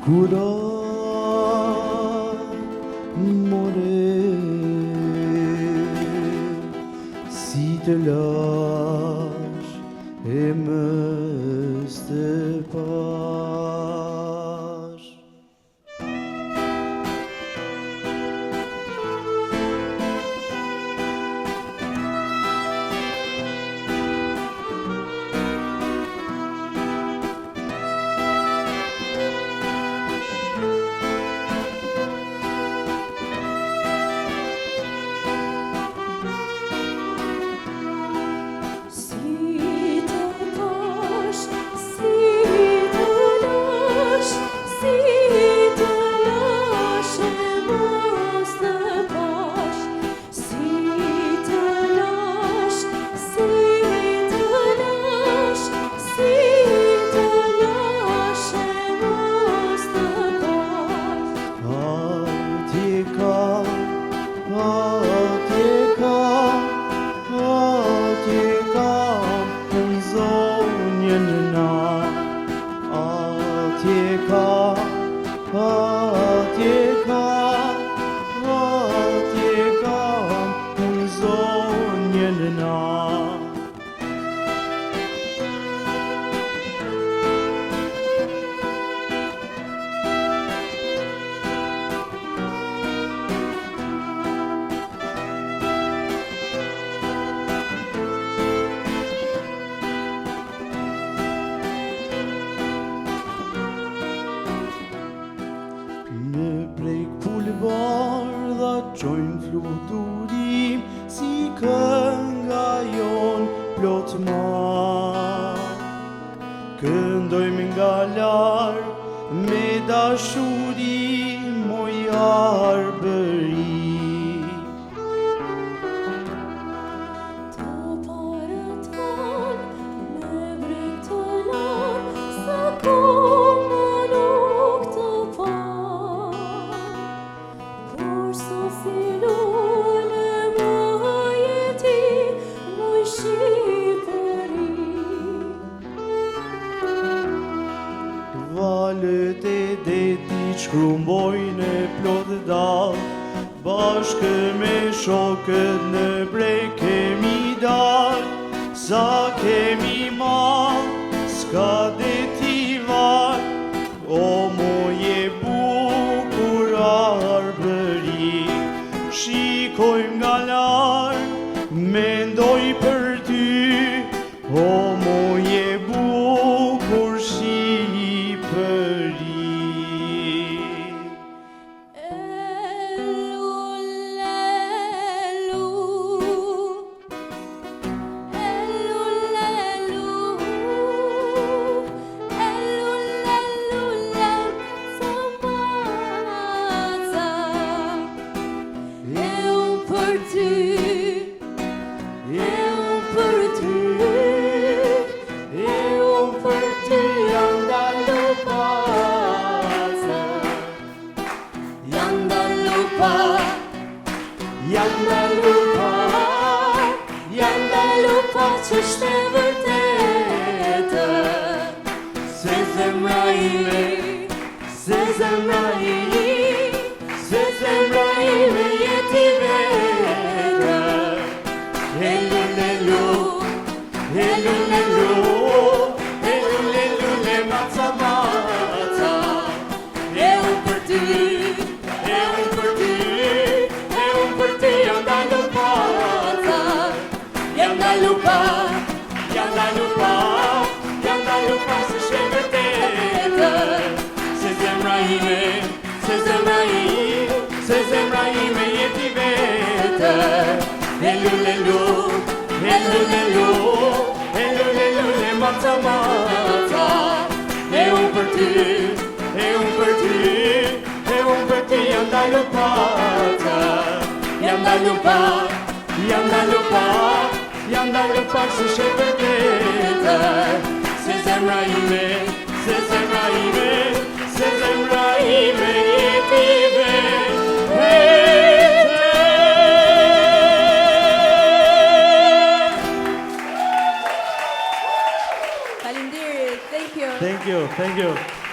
Kura more si të lash e mës të pash. Bardha qojnë fluturim si kënga jon plot mar. Këndojmë nga larg me dashuri moj arbëri. Valët e detit shkrumbojnë plot dall, bashkë me shokët në breg kemi dal. Sa kemi mall, s'ka deti val, o moje bukur arbëri. Shikojmë nga larg, mendoj për ty, o moje bukur Shqipëri. Janda lupa që shte vërtetë, se zemra ime, se zemra ime, se zemra ime jeti vetë. Elulelu, elulelu, elulelule maca maca, e unë për ty, e unë për ty, e unë për ty janda lupa. Janda lupa, janda lupa, janda lupa se shte vërtetë, se zemra ime, se zemra ime, se zemra ime jeti vetë. Elulelu, elulelu, elulelule maca maca, e unë për ty, e unë për ty, e unë për ty janda lupa. Janda lupa, janda lupa, janda lupa se shte vërtetë, se zemra ime, se zemra ime, se zemra ime jeti vetë. Faleminderit, thank you. Thank you.